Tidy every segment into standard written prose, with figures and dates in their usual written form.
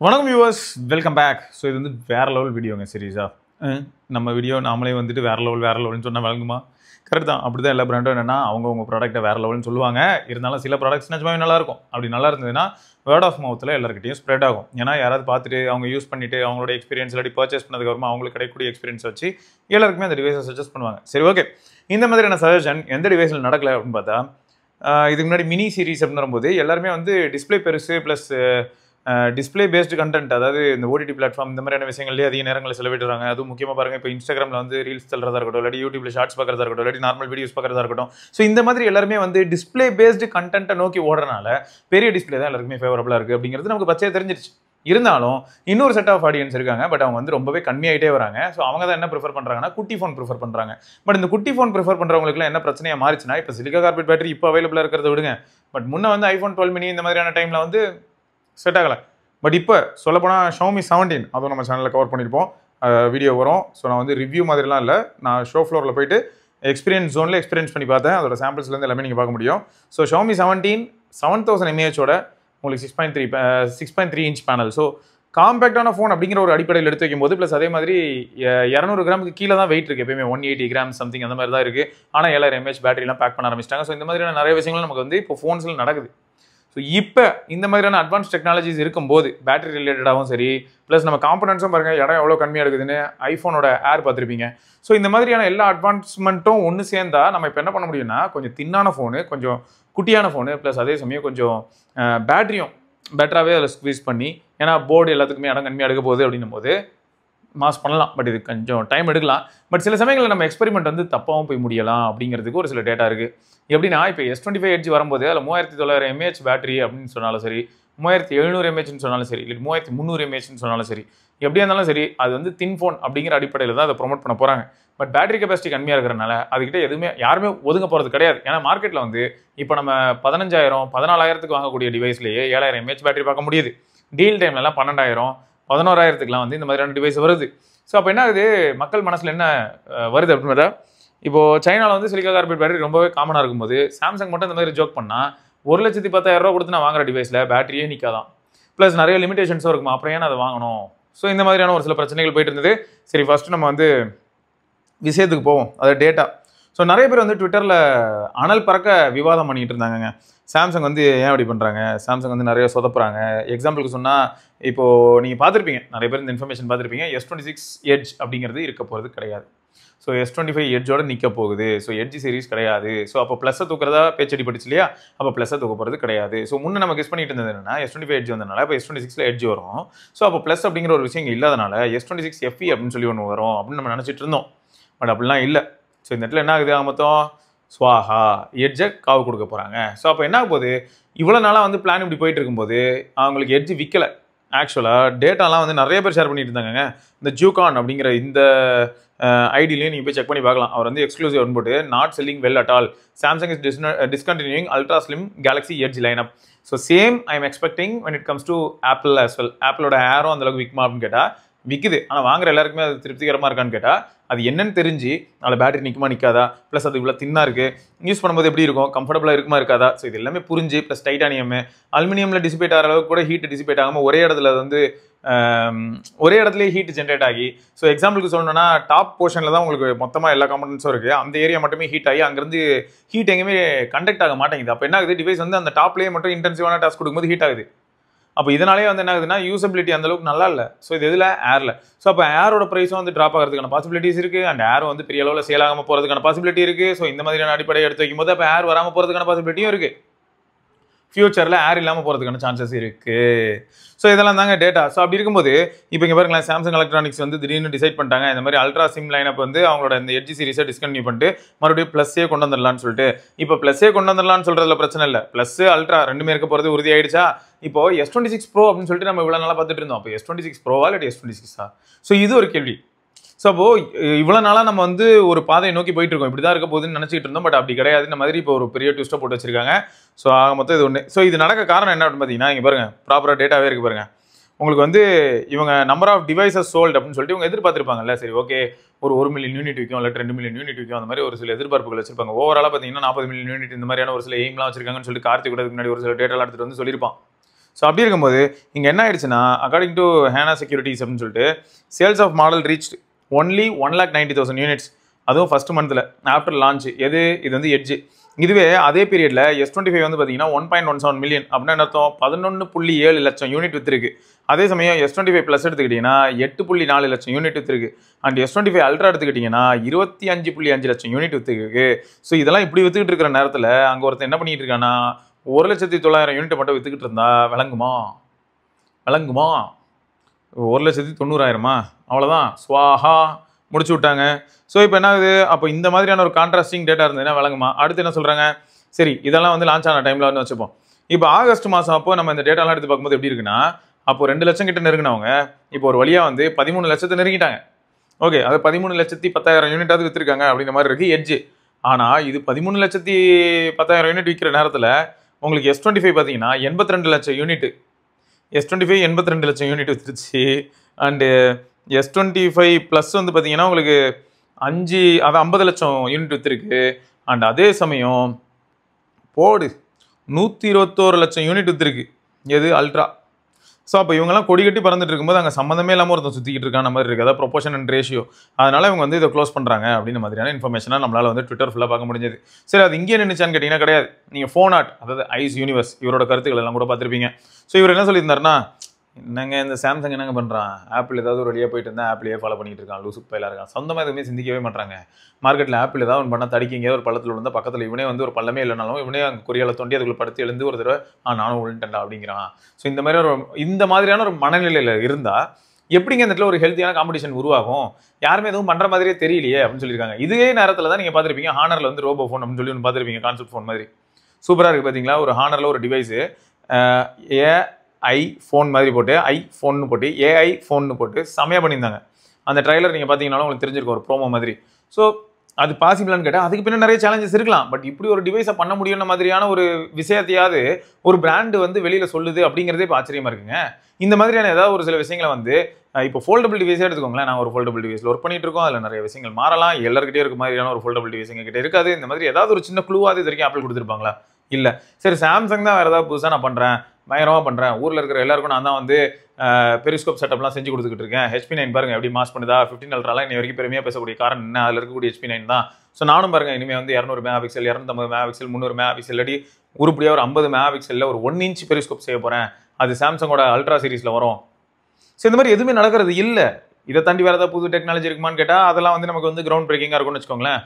வணக்கம் viewers, welcome back. So இது வந்து வேற லெவல் வீடியோங்க சீரியஸாக. நம்ம வீடியோ நாமளே வந்துட்டு வேற லெவல்னு சொன்னால் வழங்குமா? கரெக்ட் தான். அப்படி தான் எல்லா பிராண்டும் என்னென்னா அவங்க ப்ராடக்ட்டை வேற லெவல்னு சொல்லுவாங்க. இருந்தாலும் சில ப்ராடக்ட்ஸ் நிஜமாவே நல்லாயிருக்கும். அப்படி நல்லா இருந்ததுன்னா வேர்ட் ஆஃப் மவுத்தில் எல்லாருக்கிட்டையும் ஸ்ப்ரெட் ஆகும். ஏன்னா யாராவது பார்த்துட்டு அவங்க யூஸ் பண்ணிவிட்டு அவங்களோட எக்ஸ்பீரியன்ஸ் இல்லாட்டி பர்ச்சேஸ் பண்ணதுக்கப்புறமா அவங்களுக்கு கிடைக்கக்கூடிய எக்ஸ்பீரியன்ஸ் வச்சு எல்லாருக்குமே அந்த டிவைஸை சஜஸ்ட் பண்ணுவாங்க. சரி, ஓகே. இந்த மாதிரியான சஜஷன் எந்த டிவைஸில் நடக்கலை அப்படின்னு பார்த்தா, இதுக்கு முன்னாடி மினி சீரிஸ் அப்படின்னு வரும்போது எல்லாருமே வந்து டிஸ்பிளே பெருசு ப்ளஸ் டிஸ்பிளே பேஸ்டு கண்டென்ட், அதாவது இந்த ஓடிடி பிளாட்ஃபார்ம் இந்த மாதிரியான விஷயங்கள்லேயே அதிக நேரங்களை செலவிடுறாங்க. அதுவும் முக்கியமாக பாருங்கள், இப்போ இன்ஸ்டாகிராமில் வந்து ரீல்ஸ் தள்ளுறதா இருக்கட்டும், இல்லாட்டி யூடியூப்ல ஷார்ட்ஸ் பார்க்குறதா இருக்கட்டும், இல்லாட்டி நார்மல் வீடியோஸ் பார்க்குறதா இருக்கட்டும். ஸோ இந்த மாதிரி எல்லாருமே வந்து டிஸ்பிளே பேஸ்டு கண்டென்ட்டை நோக்கி ஓடுறனால பெரிய டிஸ்பிளே தான் எல்லாருக்குமே ஃபேவரபுளாக இருக்குது அப்படிங்கிறது நமக்கு பச்சையாக தெரிஞ்சிருச்சு. இருந்தாலும் இன்னொரு செட் ஆஃப் ஆடியன்ஸ் இருக்காங்க, பட் அவங்க வந்து ரொம்பவே கம்மியாகிட்டே வராங்க. ஸோ அவங்க தான் என்ன ப்ரிஃபர் பண்ணுறாங்கன்னா குட்டி ஃபோன் ப்ரிஃபர் பண்ணுறாங்க. பட் இந்த குட்டி ஃபோன் ப்ரிஃபர் பண்ணுறவங்களுக்குலாம் என்ன பிரச்சனையாக மாறிச்சுன்னா, இப்போ சிலிக்கா கார்பெட் பேட்டரி இப்போ அவைலபிளாக இருக்கிறத விடுங்க, பட் முன்னே வந்து ஐஃபோன் 12 மினி இந்த மாதிரியான டைமில் வந்து செட் ஆகலை. பட் இப்போ சொல்லப்போனால் Xiaomi 17 அதுவும் நம்ம சேனலில் கவர் பண்ணியிருப்போம், வீடியோ வரும். ஸோ நான் வந்து ரிவ்யூ மாதிரிலாம் இல்லை, நான் ஷோ ஃப்ளோரில் போயிட்டு எக்ஸ்பீரியன்ஸ் ஜோனில் எக்ஸ்பீரியன்ஸ் பண்ணி பார்த்தேன். அதோட சாம்பிள்ஸ்லேருந்து எல்லாமே நீங்கள் பார்க்க முடியும். ஸோ Xiaomi 17 7000 mAh உங்களுக்கு 6.3 இன்ச் பேனல். ஸோ காம்பேக்டான ஃபோன் அப்படிங்கிற ஒரு அடிப்படையில் எடுத்து வைக்கும்போது, ப்ளஸ் அதே மாதிரி 200 கிராமுக்கு கீழே தான் வெயிட் இருக்குது. எப்பயுமே 180 கிராம் சம்திங் அந்த மாதிரி தான் இருக்குது. ஆனால் 7000 mAh பேட்டரிலாம் பேக் பண்ண ஆரம்பிச்சிட்டாங்க. ஸோ இந்த மாதிரியான நிறைய விஷயங்கள் நமக்கு வந்து இப்போ ஃபோன்ஸில் நடக்குது. ஸோ இப்போ இந்த மாதிரியான அட்வான்ஸ் டெக்னாலஜிஸ் இருக்கும்போது பேட்டரி ரிலேட்டடாகவும் சரி, ப்ளஸ் நம்ம காம்பனன்ஸும் பாருங்கள் இடம் எவ்வளோ கம்மியாக இருக்குதுன்னு ஐஃபோனோட ஏர் பார்த்துருப்பீங்க. ஸோ இந்த மாதிரியான எல்லா அட்வான்ஸ்மெண்ட்டும் ஒன்று சேர்ந்தா நம்ம இப்போ என்ன பண்ண முடியும்னா, கொஞ்சம் தின்னான ஃபோனு, கொஞ்சம் குட்டியான ஃபோனு, ப்ளஸ் அதே சமயம் கொஞ்சம் பேட்டரியும் பெட்டராகவே அதில் ஸ்குவீஸ் பண்ணி, ஏன்னா போர்டு எல்லாத்துக்குமே இடம் கம்மியாக எடுக்க போகுது அப்படின்னும் போது மாஸ் பண்ணலாம். பட் இது கொஞ்சம் டைம் எடுக்கலாம். பட் சில சமயங்களில் நம்ம எக்ஸ்பெரிமெண்ட் வந்து தப்பாகவும் போய் முடியலாம் அப்படிங்கிறதுக்கு ஒரு சில டேட்டா இருக்குது. எப்படின்னா, இப்போ S25 Edge வரும்போது அதில் 3900 mAh பேட்டரி அப்படின்னு சொன்னாலும் சரி, 3700 mAhன்னு சொன்னாலும் சரி, இல்லை 3300 mAhன்னு சொன்னாலும் சரி, எப்படியா இருந்தாலும் சரி, அது வந்து தின் ஃபோன் அப்படிங்கிற அடிப்படையில் தான் அதை ப்ரொமோட் பண்ண போகிறாங்க. பட் பேட்டரி கெப்பாசிட்டி கம்மியாக இருக்கிறனால அதுக்கிட்ட எதுவுமே யாருமே ஒதுங்க போகிறது கிடையாது. ஏன்னா மார்க்கெட்டில் வந்து இப்போ நம்ம 15,000 14,000க்கு வாங்கக்கூடிய டிவைஸ்லேயே 7000 mAh பேட்டரி பார்க்க முடியுது. டீல் டைம்லலாம் 12,000 11,000க்குலாம் வந்து இந்த மாதிரியான டிவைஸ் வருது. ஸோ அப்போ என்ன ஆகுது, மக்கள் மனசில் என்ன வருது அப்படின்னு பார்த்தா, இப்போது சைனாவில் வந்து சிலிக்கா கார்பெட் பேட்டரி ரொம்பவே காமனாக இருக்கும்போது சாம்சங் மட்டும் இந்த மாதிரி ஜோக் பண்ணால் 1,10,000 கொடுத்து நான் வாங்குற டிவைஸில் பேட்டரியே நிற்காதான், ப்ளஸ் நிறைய லிமிடேஷன்ஸும் இருக்குமா, அப்புறம் ஏன் அதை வாங்கணும்? ஸோ இந்த மாதிரியான ஒரு சில பிரச்சனைகள் போயிட்டு இருந்தது. சரி, ஃபஸ்ட்டு நம்ம வந்து விஷயத்துக்கு போவோம், அதாவது டேட்டா. ஸோ நிறைய பேர் வந்து ட்விட்டரில் அனல் பறக்க விவாதம் பண்ணிகிட்டு இருந்தாங்க. சாம்சங் வந்து ஏன் அப்படி பண்ணுறாங்க, சாம்சங் வந்து நிறைய சொதப்புறாங்க. எக்ஸாம்பிளுக்கு சொன்னால், இப்போது நீங்கள் பார்த்துருப்பீங்க, நிறைய பேர் இந்த இன்ஃபர்மேஷன் பார்த்துருப்பீங்க, S26 Edge அப்படிங்கிறது இருக்க போகிறது கிடையாது. ஸோ S25 Edgeோட நிற்க போகுது. ஸோ Edge சீரிஸ் கிடையாது. ஸோ அப்போ ப்ளஸ்ஸை தூக்குறதா பேச்சடி பட்டுச்சு இல்லையா? அப்போ ப்ளஸ்ஸை தூக்க போகிறது கிடையாது. ஸோ முன்னே நம்ம கெஸ் பண்ணிட்டு இருந்தது என்னன்னா, S25 Edge வந்ததுனால இப்போ S26ல Edge வரும். ஸோ அப்போ ப்ளஸ் அப்படிங்கிற ஒரு விஷயம் இல்லாதனால S26 FE அப்படின்னு சொல்லி ஒன்று வரும் அப்படின்னு நம்ம நினச்சிட்டு இருந்தோம். பட் அப்படிலாம் இல்லை. ஸோ இந்த இடத்துல என்ன ஆகுது, மொத்தம் ஸ்வாஹா எட்ஜை காவு கொடுக்க போகிறாங்க. ஸோ அப்போ என்ன ஆக போகுது, இவ்வளோ நாளாக வந்து பிளான் இப்படி போயிட்டு இருக்கும்போது அவங்களுக்கு எட்ஜ் விற்கலை. ஆக்சுவலாக டேட்டாலாம் வந்து நிறைய பேர் ஷேர் பண்ணிட்டு இருந்தாங்க. இந்த ஜூகான் அப்படிங்கிற இந்த ஐடியிலையும் நீங்கள் போய் செக் பண்ணி பார்க்கலாம். அவர் வந்து எக்ஸ்க்ளூசிவ் போட்டு not selling well at all, Samsung is discontinuing ultra slim Galaxy Edge lineup. So same I am expecting when it comes to Apple as well. ஆப்பிளோட ஏரும் அந்தளவுக்கு விற்குமா அப்படின்னு கேட்டால் விற்குது. ஆனால் வாங்குற எல்லாருக்குமே அது திருப்திகரமாக இருக்கான்னு கேட்டால் அது என்னன்னு தெரிஞ்சு அதில் பேட்டரி நிற்குமா நிற்காதா, ப்ளஸ் அது இவ்வளோ தின்னாக இருக்குது, யூஸ் பண்ணும்போது எப்படி இருக்கும், கம்ஃபர்டபுளாக இருக்குமா இருக்காதா. ஸோ இது எல்லாமே புரிஞ்சு, ப்ளஸ் டைட்டானியம் அலுமினியமில் டிசிபேட் ஆகிற அளவுக்கு கூட ஹீட் டிசிபேட் ஆகாமல் ஒரே இடத்துல வந்து ஒரே இடத்துலேயே ஹீட் ஜென்ரேட் ஆகி, ஸோ எக்ஸாம்பிளுக்கு சொல்லணும்னா டாப் போர்ஷனில் தான் உங்களுக்கு மொத்தமாக எல்லா காம்பனன்ஸும் இருக்குது, அந்த ஏரியா மட்டுமே ஹீட் ஆகி அங்கேருந்து ஹீட் எங்கேயுமே கண்டக்ட் ஆக மாட்டேங்குது. அப்போ என்ன ஆகுது, டிவைஸ் வந்து அந்த டாப்லேயே மட்டும் இன்டென்சிவான டாஸ்க் கொடுக்கும்போது ஹீட் ஆகுது. அப்போ இதனாலே வந்து என்ன ஆகுதுன்னா யூசபிலிட்டி அந்தளவுக்கு நல்லா இல்லை. ஸோ இது இதில் ஏரில். ஸோ அப்போ ஏரோட ப்ரைஸும் வந்து ட்ராப் ஆகிறதுக்கான பாசிபிலிட்டிஸ் இருக்குது. அண்ட் ஏர் வந்து பெரிய அளவில் சேல் ஆகாமல் போகிறதுக்கான பாசிபிலிட்டி இருக்குது. ஸோ இந்த மாதிரியான அடிப்படையை எடுத்து வைக்கும்போது அப்போ ஏர் வராமல் போகிறதுக்கான பாசிபிலிட்டியும் இருக்குது. ஃபியூச்சரில் ஏர் இல்லாமல் போகிறதுக்கான சான்சஸ் இருக்குது. ஸோ இதெல்லாம் தாங்க டேட்டா. ஸோ அப்படி இருக்கும்போது இப்போ இங்கே பாருங்களேன், சாம்சங் எலக்ட்ரானிக்ஸ் வந்து திடீர்னு டிசைட் பண்ணிட்டாங்க, இந்த மாதிரி அல்ட்ரா சிம் லைனப் வந்து அவங்களோட இந்த எட்ஜ் சீரிஸை டிஸ்கன்டினியூ பண்ணிட்டு மறுபடியும் ப்ளஸ்ஸே கொண்டு வந்துடலான்னு சொல்லிட்டு. இப்போ ப்ளஸ்ஸே கொண்டு வந்துடலான்னு சொல்கிறதுல பிரச்சனை இல்லை, ப்ளஸ் அல்ட்ரா ரெண்டுமே இருக்க போகிறது உறுதி ஆயிடுச்சா. இப்போ S26 Pro அப்படின்னு சொல்லிட்டு நம்ம இவ்வளோ நாளாக பார்த்துட்டு இருந்தோம். அப்போ S26 Proவா இல்லை S26ஆ? ஸோ இது ஒரு கேள்வி. ஸோ அப்போது இவ்வளோ நாளாக நம்ம வந்து ஒரு பாதையை நோக்கி போயிட்டு இருக்கோம், இப்படி தான் இருக்க போகுதுன்னு நினச்சிட்டு இருந்தோம். பட் அப்படி கிடையாது. இந்த மாதிரி இப்போ ஒரு பெரிய ட்விஸ்ட்டை போட்டு வச்சிருக்காங்க. ஸோ ஆக மொத்தம் இது ஒன்று. ஸோ இது நடக்க காரணம் என்ன அப்படின்னு பார்த்தீங்கன்னா, இங்கே பாருங்கள், ப்ராப்பராக டேட்டாவே இருக்குது பாருங்கள். உங்களுக்கு வந்து இவங்க நம்பர் ஆஃப் டிவைசஸ் சோல்டு அப்படின்னு சொல்லிட்டு இவங்க எதிர்பார்த்துருப்பாங்கல்ல. சரி, ஓகே, ஒரு 1 மில்லியன் யூனிட் விற்கும், இல்லை 2 மில்லியன் யூனிட் விற்கும், அந்த மாதிரி ஒரு சில எதிர்பார்ப்புகள் வச்சிருப்பாங்க. ஓவராலாக பார்த்தீங்கன்னா 40 மில்லியன் யூனிட் இந்த மாதிரியான ஒரு சில எய்ம்லாம் வச்சிருக்காங்கன்னு சொல்லிட்டு கார்த்திக் கூட முன்னாடி ஒரு சில டேட்டாலாம் எடுத்துகிட்டு வந்து சொல்லியிருப்பான். ஸோ அப்படி இருக்கும்போது இங்கே என்ன ஆயிடுச்சுன்னா அக்கார்டிங் டு ஹேனா செக்யூரிட்டிஸ் அப்படின்னு சொல்லிட்டு sales of model reach only 1,90,000 units, அதுவும் ஃபர்ஸ்ட் மந்த்தில் ஆஃப்டர் லான்ச். இது வந்து எட்ஜ். இதுவே அதே பீரியடில் S25 வந்து பார்த்தீங்கன்னா 1.17 மில்லியன் அப்படின்னா என்ன அர்த்தம், 11.7 லட்சம் யூனிட் வித்துருக்கு. அதே சமயம் S25 ப்ளஸ் எடுத்துக்கிட்டிங்கன்னா 8.4 லட்சம் யூனிட் வித்துருக்கு. அண்ட் S25 அல்ட்ரா எடுத்துக்கிட்டிங்கன்னா 25.5 லட்சம் யூனிட் வித்துருக்கு. ஸோ இதெல்லாம் இப்படி வித்துக்கிட்டு இருக்கிற நேரத்தில் அங்கே ஒருத்தர் என்ன பண்ணிட்டு இருக்கான்னா 1,900,000 யூனிட் மட்டும் வித்துக்கிட்டு இருந்தா விளங்குமா 1,90,000 அவ்வளோதான், ஸ்வாஹா முடிச்சு விட்டாங்க. ஸோ இப்போ என்ன ஆகுது, அப்போ இந்த மாதிரியான ஒரு கான்ட்ராஸ்டிங் டேட்டா இருந்ததுன்னா விளங்குமா. அடுத்து என்ன சொல்கிறாங்க, சரி இதெல்லாம் வந்து லான்ச் ஆன டைமில் வந்து வச்சுப்போம். இப்போ ஆகஸ்ட் மாதம் அப்போ நம்ம இந்த டேட்டாலாம் எடுத்து பார்க்கும்போது எப்படி இருக்குன்னா, அப்போ 2 லட்சம் கிட்ட நெருங்கினவங்க இப்போ ஒரு வழியாக வந்து 13 லட்சத்தை நெருங்கிட்டாங்க. ஓகே, அது 13,10,000 யூனிட்டாவது விற்றுருக்காங்க அப்படின்ற மாதிரி இருக்குது எட்ஜ். ஆனால் இது 13,10,000 யூனிட் விற்கிற நேரத்தில் உங்களுக்கு S25 பார்த்தீங்கன்னா 82 லட்சம் யூனிட், S25 82 லட்சம் யூனிட் விற்றுருச்சு. அண்டு S25 ப்ளஸ் வந்து பார்த்தீங்கன்னா உங்களுக்கு 50 லட்சம் யூனிட் விற்றுருக்கு. அண்ட் அதே சமயம் 121 லட்சம் யூனிட் விற்றுருக்கு எது அல்ட்ரா. ஸோ அப்போ இவங்கெல்லாம் கொடி கட்டி பறந்துட்டு இருக்கும்போது அங்கே சம்மந்தமே இல்லாமல் ஒருத்தன் சுற்றிக்கிட்டு இருக்கான மாதிரி இருக்குது, அதாவது ப்ரொபோஷன் அண்ட் ரேஷியோ. அதனால இவங்க வந்து இதை க்ளோஸ் பண்ணுறாங்க அப்படின்ற மாதிரியான இன்ஃபர்மேஷனாக நம்மளால் வந்து ட்விட்டர் ஃபுல்லாக பார்க்க முடிஞ்சது. சரி, அது இங்கே நினைச்சான்னு கேட்டிங்கன்னா கிடையாது. நீங்கள் ஃபோன் ஆர்ட், அதாவது ஐஸ் யூனிவர்ஸ் இவரோட கருத்துக்கள் எல்லாம் கூட பார்த்துருப்பீங்க. ஸோ இவர் என்ன சொல்லியிருந்தாருன்னா, என்னங்க இந்த சாம்சங் என்னங்க பண்ணுறான், ஆப்பிள் ஏதாவது ஒரு வழியாக போயிட்டு இருந்தால் ஆப்பிளையே ஃபாலோ பண்ணிட்டு இருக்கான், லூசு பயிலாக இருக்கான், சொந்தமாக எதுவுமே சிந்திக்கவே மாட்டாங்க. மார்க்கெட்டில் ஆப்பிள் ஏதாவது ஒன்று பண்ணால் தடிக்க எங்கேயாவது ஒரு பள்ளத்தில் விழுந்தால் பக்கத்தில் இவனே வந்து ஒரு பள்ளமே இல்லைனாலும் இவனே அங்கே கொரியால தோண்டி அதுக்குள்ள படுத்து எழுந்து ஒரு தடவை நானும் விழுண்டா அப்படிங்கிறான். ஸோ இந்த மாதிரியான ஒரு மனநிலையில் இருந்தால் எப்படிங்க இந்த இடத்துல ஒரு ஹெல்த்தியான காம்படிஷன் உருவாகும், யாருமே எதுவும் பண்ணுற மாதிரியே தெரியலையே அப்படின்னு சொல்லியிருக்காங்க. இதே நேரத்தில் தான் நீங்கள் பார்த்துருப்பீங்க ஹானரில் வந்து ரோபோ ஃபோன் அப்படின்னு சொல்லி ஒன்று பார்த்துருப்பீங்க, கான்செப்ட் ஃபோன் மாதிரி சூப்பராக இருக்குது பார்த்தீங்களா. ஒரு ஹானரில் ஒரு டிவைஸு AI ஃபோன் மாதிரி போட்டு ஐஃபோன்னு போட்டு AI ஃபோன்னு போட்டு செமையாக பண்ணியிருந்தாங்க. அந்த ட்ரைலர் நீங்கள் பார்த்தீங்கன்னாலும் உங்களுக்கு தெரிஞ்சிருக்கும், ஒரு ப்ரோமோ மாதிரி. ஸோ அது பாசிபிளான்னு கேட்டால் அதுக்கு பின்னாடி நிறைய சேலஞ்சஸ் இருக்கலாம். பட் இப்படி ஒரு டிவைஸை பண்ண முடியும்ன மாதிரியான ஒரு விஷயத்தையாவது ஒரு பிராண்டு வந்து வெளியில் சொல்லுது அப்படிங்கிறதே இப்போ ஆச்சரியமாக இருக்குங்க. இந்த மாதிரியான ஏதாவது ஒரு சில விஷயங்களை வந்து இப்போ ஃபோல்டபிள் டிவைஸே எடுத்துக்கோங்களேன். நான் ஒரு ஃபோல்டபிள் டிவைஸில் ஒர்க் பண்ணிட்டு இருக்கோம், அதில் நிறைய விஷயங்கள் மாறலாம், எல்லாருக்கிட்டே இருக்க மாதிரியான ஒரு ஃபோல்டபிள் டிவைஸ் எங்ககிட்ட இருக்காது. இந்த மாதிரி ஏதாவது ஒரு சின்ன க்ளூவாக இது வரைக்கும் ஆப்பிள் கொடுத்துருப்பாங்களா? இல்லை. சரி, சாம்சங் தான் வேறு ஏதாவது புதுசாக நான் பண்ணுறேன், பயங்கரமாக பண்ணுறேன், ஊரில் இருக்கிற எல்லாருக்கும் நான் தான் வந்து பெரிஸ்கோப் செட்டப்லாம் செஞ்சு கொடுத்துக்கிட்டு இருக்கேன், HP9 பாருங்க எப்படி மாஸ் பண்ணுதா, 15 அல்ட்ராலாம் இன்னை வரைக்கும் பெருமையாக பேசக்கூடிய காரணம் என்ன, அதில் இருக்கக்கூடிய HP9 தான். ஸோ நானும் பாருங்க இனிமேல் வந்து 200 mega pixel, 250 mega pixel, 300 mega pixel அடி உருப்படியாக ஒரு 50 மெகா பிக்சலில் ஒரு 1 இன்ச் பெரிஸ்கோப் செய்ய போகிறேன், அது சாம்சங்கோட அல்ட்ரா சீரிஸில் வரும். ஸோ இந்த மாதிரி எதுவுமே நடக்கிறது இல்லை. இதை தாண்டி வேறு ஏதாவது புது டெக்னாலஜி இருக்குமான்னு கேட்டால் அதெல்லாம் வந்து நமக்கு வந்து கிரவுண்ட் பிரேக்கிங்காக இருக்கும்னு வச்சுக்கோங்களேன்.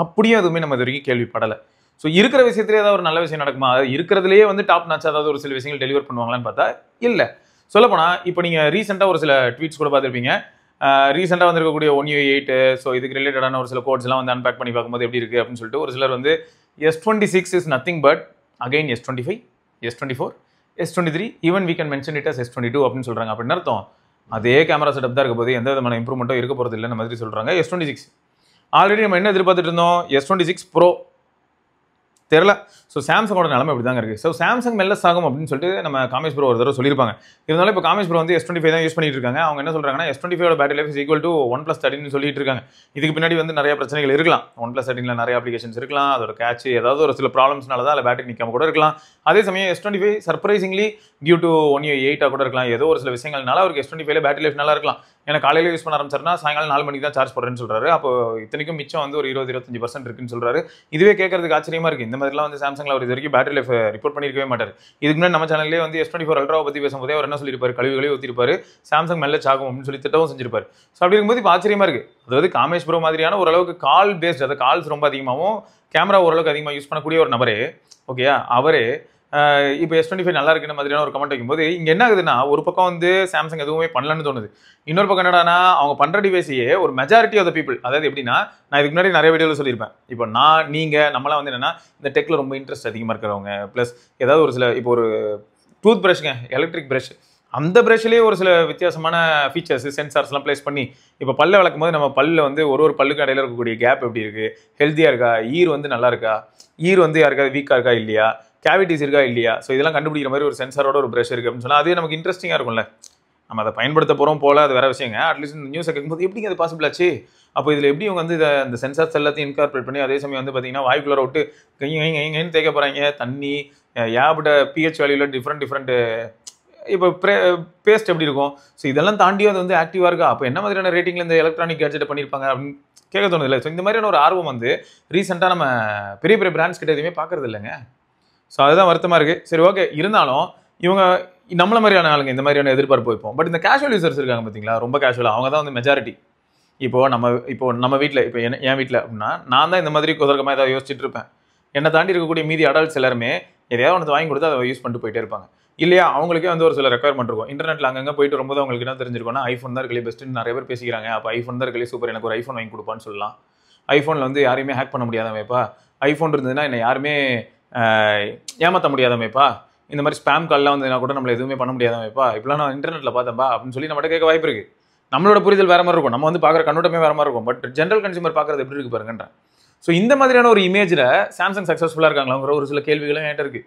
அப்படியும் எதுவுமே நம்ம இது வரைக்கும் கேள்விப்படலை. ஸோ இருக்கிற விஷயத்துலேயே ஏதாவது ஒரு நல்ல விஷயம் நடக்குமா, இருக்கிறதுலேயே வந்து டாப் நாச் ஏதாவது ஒரு சில விஷயங்கள் டெலிவர் பண்ணுவாங்களான்னு பார்த்தா இல்லை. சொல்லப்போனால் இப்போ நீங்கள் ரீசெண்டாக ஒரு சில ட்வீட்ஸ் கூட பார்த்துருப்பீங்க. ரீசெண்டாக வந்திருக்கக்கூடிய 1 UI8, ஸோ இதுக்கு ரிலேட்டடான ஒரு சில கோட்ஸ்லாம் வந்து அன்பேக் பண்ணி பார்க்கும்போது எப்படி இருக்குது அப்படின்னு சொல்லிட்டு ஒரு சிலர் வந்து S26 is nothing but again S25, S24, S23, even we can mention it as S22 அப்படின்னு சொல்கிறாங்க. அப்படின்னு அர்த்தம் அதே கேமரா செட்டப் தான் இருக்க போது, எந்த விதமான இம்ப்ரூவ்மெண்ட்டும் இருக்க போகிறது இல்லைன்னு மாதிரி சொல்கிறாங்க. S26 ஆல்ரெடி நம்ம என்ன எதிர்பார்த்துட்டு இருந்தோம், S26 Pro தெரியல. ஸோ சாம்சங்கோட நிலைமை இப்படி தாங்க இருக்குது. ஸோ சாம்சங் மெல்ல சாகும் அப்படின்னு சொல்லிட்டு நம்ம காமேஷ் ப்ரோ ஒரு தடவை சொல்லியிருப்பாங்க. இருந்தாலும் இப்போ காமேஷ் ப்ரோ வந்து S25 தான் யூஸ் பண்ணிட்டு இருக்காங்க. அவங்க என்ன சொல்கிறாங்கன்னா S25 battery life is equal to OnePlus 13 சொல்லிட்டு இருக்காங்க. இதுக்கு பின்னாடி வந்து நிறைய பிரச்சனைகள் இருக்கலாம். OnePlus 13 நிறைய அப்ளிகேஷன்ஸ் இருக்கலாம், அதோட கேட்ச் ஏதாவது ஒரு சில ப்ராப்ளம்ஸ்னால தான் அதில் பேட்டரி நிற்காம கூட இருக்கலாம். அதே சமயம் S25 surprisingly due to 1 UI8 கூட இருக்கலாம். ஏதோ ஒரு சில விஷயங்கள்னால அவருக்கு S25 பேட்டரி லைஃப் நல்லா இருக்கலாம். ஏன்னா காலையில் யூஸ் பண்ண ஆரம்பிச்சாருன்னா சாயங்காலம் 4 மணிக்கு தான் சார்ஜ் போடுறேன்னு சொல்றாரு. அப்போ இத்தனைக்கும் மிச்சம் வந்து ஒரு 20-25% இருக்குன்னு சொல்றாரு. இதுவே கேட்கறதுக்கு ஆச்சரியமா இருக்கு. இந்த மாதிரிலாம் வந்து சாம்சங்ல அவர் இது வரைக்கும் பேட்டரி லைஃப் ரிப்போர்ட் பண்ணிருக்கவே மாட்டார். இதுக்கு முன்னாடி நம்ம சேனல்லே வந்து S24 அல்ட்ராவை பத்தி பேசும்போதே அவர் என்ன சொல்லியிருப்பாரு, கழிவுகளே ஊற்றிருப்பாரு, சாம்சங் மெல்ல சாகும் அப்படின்னு சொல்லி திட்டவும் செஞ்சிருப்பாரு. ஸோ அப்படி இருக்கும்போது இப்போ ஆச்சரியமா இருக்கு. அதாவது காமேஷ் ப்ரோ மாதிரியான ஓரளவுக்கு கால் பேஸ்ட், அதாவது கால்ஸ் ரொம்ப அதிகமாகவும் கேமரா ஓரளவுக்கு அதிகமாக யூஸ் பண்ணக்கூடிய ஒரு நபரே, ஓகேயா, அவரே இப்போ S25 நல்லா இருக்குன்ற மாதிரியான ஒரு கமெண்ட் வைக்கும்போது இங்கே என்ன ஆகுதுன்னா, ஒரு பக்கம் வந்து சாம்சங் எதுவுமே பண்ணலன்னு தோணுது. இன்னொரு பக்கம் என்னடானா அவங்க பண்ணுற டிவைஸையே ஒரு மெஜாரிட்டி ஆஃப் த பீப்புள், அதாவது எப்படின்னா, நான் இதுக்கு முன்னாடி நிறைய வீடியோவில் சொல்லியிருப்பேன். இப்போ நீங்கள் நம்மளாம் வந்து என்னன்னா இந்த டெக்கில் ரொம்ப இன்ட்ரெஸ்ட் அதிகமாக இருக்கிறவங்க, ப்ளஸ் ஏதாவது ஒரு சில இப்போ ஒரு டூத் ப்ரஷ்ங்க, எலக்ட்ரிக் ப்ரஷ், அந்த ப்ரஷ்லேயே ஒரு சில வித்தியாசமான ஃபீச்சர்ஸ் சென்சார்ஸ்லாம் ப்ளேஸ் பண்ணி இப்போ பல்ல விளக்கும் போது நம்ம பல்ல வந்து ஒரு பல்லுக்கு இடையில இருக்கக்கூடிய கேப் எப்படி இருக்குது, ஹெல்த்தியாக இருக்கா, ஈர் வந்து நல்லா இருக்கா, ஈர் வந்து யாருக்காவது வீக்காக இருக்கா இல்லையா, கேவிட்டிஸ் இருக்கா இல்லையா, ஸோ இதெல்லாம் கண்டுபிடிக்கிற மாதிரி ஒரு சென்சாரோட ஒரு ப்ரஷ் இருக்குது அப்படின்னு சொன்னால் அது நமக்கு இன்ட்ரெஸ்டிங்காக இருக்கும்ல. நம்ம அதை பயன்படுத்த போகிறோம் போல, அது வேறு விஷயங்க. அட்லீஸ்ட் இந்த நியூஸை கேட்கும்போது எப்படிங்க அது பாசிபிள் ஆச்சு, அப்போ இதில் எப்படி இவங்க வந்து இந்த சென்சார்ஸ் எல்லாத்தையும் இன்கார்பரேட் பண்ணி அதே சமயம் வந்து பார்த்தீங்கன்னா வாய்க்குள்ளே விட்டு கைன்னு தேய்க்க போகிறாங்க, தண்ணி ஏகப்பட்ட பிஹெச் வேல்யூவில் டிஃப்ரெண்ட் இப்போ பேஸ்ட் எப்படி இருக்கும். ஸோ இதெல்லாம் தாண்டியும் அது வந்து ஆக்டிவாக இருக்கா, அப்போ என்ன மாதிரியான ரேட்டிங்கில் இந்த எலக்ட்ரானிக் கேட்ஜெட்டை பண்ணியிருப்பாங்க அப்படின்னு கேட்க தோணுது இல்லை. ஸோ இந்த மாதிரியான ஒரு ஆர்வம் வந்து ரீசெண்டாக நம்ம பெரிய பெரிய பிராண்ட்ஸ் கிட்ட எதுவுமே பார்க்கறது இல்லைங்க. ஸோ அதுதான் வருத்தமாக இருக்குது. சரி ஓகே, இருந்தாலும் இவங்க நம்மள மாதிரியான ஆளுங்க இந்த மாதிரியான எதிர்பார்ப்பு வைப்போம். பட் இந்த கேஷுவல் யூசர்ஸ் இருக்காங்க பார்த்தீங்களா, ரொம்ப கேஷுவலாக, அவங்க தான் வந்து மெஜாரிட்டி. இப்போ நம்ம வீட்டில் இப்போ என் வீட்டில் அப்படின்னா நான் தான் இந்த மாதிரி குதர்க்கமாக ஏதாவது யோசிச்சுட்டு இருப்பேன். என்னை தாண்டி இருக்கக்கூடிய மீதி அடல்ட்ஸ் எல்லாருமே எதையாவது ஒன்று வாங்கி கொடுத்து அதை யூஸ் பண்ணிட்டு போயிட்டே இருப்பாங்க இல்லையா. அவங்களுக்கே வந்து ஒரு சில ரெக்குயர்மெண்ட் இருக்கும். இன்டர்நெட்டில் அங்கங்கே போயிட்டு ரொம்ப அவங்களுக்கு என்ன தெரிஞ்சிருக்கோம்னா ஐஃபோன் தான் இருக்கலே பெஸ்ட்டுன்னு நிறைய பேர் பேசிக்கிறாங்க. அப்போ ஐஃபோன் தான் இருக்கலே சூப்பர், எனக்கு ஒரு ஐஃபோன் வாங்கி கொடுப்பான்னு சொல்லலாம். ஐஃபோனில் வந்து யாரையுமே ஹேக் பண்ண முடியாதமேப்பா, ஐஃபோன் இருந்ததுன்னா என்னை யாருமே ஏமாற்ற முடியாதமேப்பா, இந்த மாதிரி ஸ்பேம் கால்லாம் வந்து கூட நம்மளை எதுவுமே பண்ண முடியாதமேப்பா, இப்பெல்லாம் நான் இன்டர்நெட்டில் பார்த்தேன்ப்பா அப்படின்னு சொல்லி நம்மகிட்ட கேட்க வாய்ப்பு இருக்குது. நம்மளோட புரிதல் வேறு மாதிரி இருக்கும், நம்ம வந்து பார்க்குற கண்ணோட்டமே வேறு மாதிரி இருக்கும். பட் ஜென்ரல் கன்சியூமர் பார்க்குறது எப்படி இருக்கு பாருங்கன்றேன். ஸோ இந்த மாதிரியான ஒரு இமேஜில் சாம்சங் சக்ஸஸ்ஃபுல்லாக இருக்காங்களாங்கிற ஒரு சில கேள்விகளும் என்கிட்ட இருக்குது.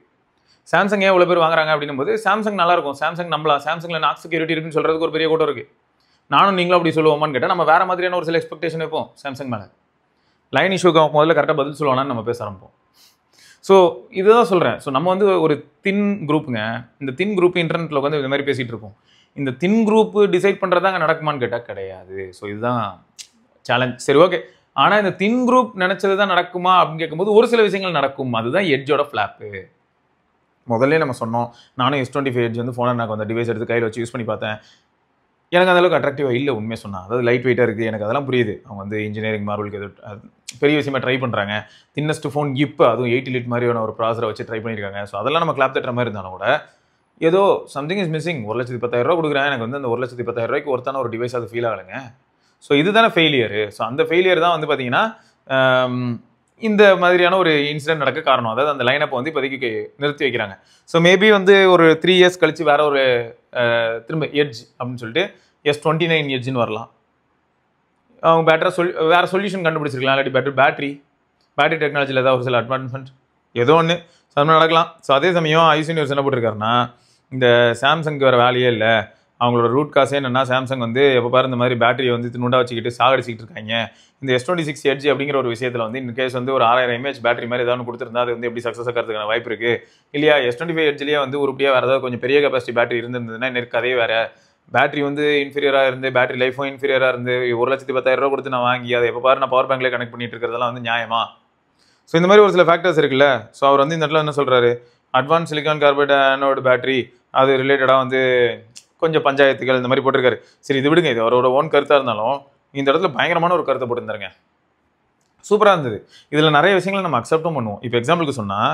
சாம்சங் ஏன் இவ்வளோ பேர் வாங்குறாங்க அப்படின்னும் போது சாம்சங் நல்லா இருக்கும், சாம்சங் நம்பலாம், சாம்சங்கில் நாக் செக்யூரிட்டி இருக்குன்னு சொல்கிறதுக்கு ஒரு பெரிய கூட்டம் இருக்குது. நானும் நீங்களும் அப்படி சொல்லுவோமான்னு கேட்டால் நம்ம வேறு மாதிரியான ஒரு சில எக்ஸ்பெக்டேஷன் வைப்போம் சாம்சங் மேலே. லைன் இஷ்யூக்கு முதல்ல கரெக்டாக பதில் சொல்லுவானான்னு நம்ம பேச ஆரம்பிப்போம். ஸோ இதுதான் சொல்கிறேன். ஸோ நம்ம வந்து ஒரு தின் குரூப்புங்க, இந்த தின் குரூப் இன்டர்நெட்டில் வந்து இந்த மாதிரி பேசிகிட்டு இருப்போம். இந்த தின் குரூப் டிசைட் பண்ணுறதாங்க நடக்குமான்னு கேட்டால் கிடையாது. ஸோ இதுதான் சேலஞ்ச். சரி ஓகே, ஆனால் இந்த தின் குரூப் நினச்சது தான் நடக்குமா அப்படின்னு கேட்கும்போது ஒரு சில விஷயங்கள் நடக்கும். அதுதான் எட்ஜோட ஃப்ளாப்பு. முதல்ல நம்ம சொன்னோம், நானும் S25 எட்ஜ் வந்து ஃபோனை நான் அந்த டிவைஸ் எடுத்து கையில் வச்சு யூஸ் பண்ணி பார்த்தேன். எனக்கு அந்தளவுக்கு அட்ராக்டிவாக இல்லை உண்மையாக சொன்னால். அதாவது லைட் வெயிட்டாக இருக்குது, எனக்கு அதெல்லாம் புரியுது. அவங்க வந்து இன்ஜினியரிங் மார்வலுக்கு எது பெரிய விஷயமா ட்ரை பண்ணுறாங்க. தின்னஸ்ட் ஃபோன் இப்போ அதுவும் 80 லிட் மாதிரியான ஒரு ப்ராசரை வச்சு ட்ரை பண்ணியிருக்காங்க. ஸோ அதெல்லாம் நம்ம கிளாப் தட்டுற மாதிரி இருந்தாலும் கூட ஏதோ சம்திங் இஸ் மிஸ்ஸிங். 1,10,000 கொடுக்குறேன், எனக்கு வந்து அந்த 1,10,000 ஒருத்தான ஒரு டிவைஸ் அது ஃபீல் ஆகலைங்க. ஸோ இதுதானே ஃபெயிலியரு. ஸோ அந்த ஃபெயிலியர் தான் வந்து பார்த்தீங்கன்னா இந்த மாதிரியான ஒரு இன்சிடென்ட் நடக்க காரணம். அதாவது அந்த லைனப்பை வந்து இப்போதைக்கு நிறுத்தி வைக்கிறாங்க. ஸோ மேபி வந்து ஒரு 3 இயர்ஸ் கழிச்சு வேற ஒரு திரும்ப எட்ஜ் அப்படின்னு சொல்லிட்டு S29 எட்ஜ்னு வரலாம். அவங்க வேற சொல்யூஷன் கண்டுபிடிச்சிருக்கலாம். இல்லாட்டி பேட்டரி டெக்னாலஜியில் ஏதாவது ஒரு சில அட்வான்ஸ்மெண்ட் ஏதோ ஒன்று நடக்கலாம். ஸோ அதே சமயம் ஐசினியூஸ் என்ன போட்டிருக்காருன்னா, இந்த சாம்சங்க்கு வேறு வேலையே இல்லை, அவங்களோட ரூட் காசே என்னென்னா சாம்சங் வந்து எப்போ பாரு இந்த மாதிரி பேட்டரியை வந்து நுண்டா வச்சுக்கிட்டு சாகடிச்சிக்கிட்டு இருக்காங்க. இந்த S26 எட்ஜ் அப்படிங்கிற ஒரு விஷயத்தில் வந்து இன் கேஸ் வந்து ஒரு 6000 mAh பேட்டரி மாதிரி ஏதாவது கொடுத்துருந்தா அது வந்து எப்படி சக்ஸஸ் ஆகிறதுக்கான வாய்ப்பு இருக்குது இல்லையா. S25 எட்ஜ்லேயே வந்து உருப்படியாக வேறு ஏதாவது கொஞ்சம் பெரிய கெப்பாசிட்டி பேட்டரி இருந்திருந்ததுன்னா எனக்கு அதே வேறு பேட்டரி வந்து இன்ஃபீரியராக இருந்து பேட்டரி லைஃபும் இன்ஃபீரியராக இருந்து 1,10,000 கொடுத்து நான் வாங்கி அதை எப்போ பாரு நான் பவர் பேங்க்லேயே கனெக்ட் பண்ணிட்டு இருக்கிறதெல்லாம் வந்து நியாயமா. ஸோ இந்த மாதிரி ஒரு சில ஃபேக்டர்ஸ் இருக்குல்ல. ஸோ அவர் வந்து இந்த இடத்துல என்ன சொல்கிறாரு, அட்வான்ஸ் சிலிக்கான் கார்பைட் ஆனோட பேட்டரி அது ரிலேட்டடாக வந்து கொஞ்சம் பஞ்சாயத்துகள் இந்த மாதிரி போட்டிருக்காரு. சரி இது விடுங்க, இது அவரோட ஓன் கருத்தாக இருந்தாலும் இந்த இடத்துல பயங்கரமான ஒரு கருத்தை போட்டுருந்தாருங்க. சூப்பராக இருந்தது. இதில் நிறைய விஷயங்களை நம்ம அக்செப்டும் பண்ணுவோம். இப்போ எக்ஸாம்பிளுக்கு சொன்னால்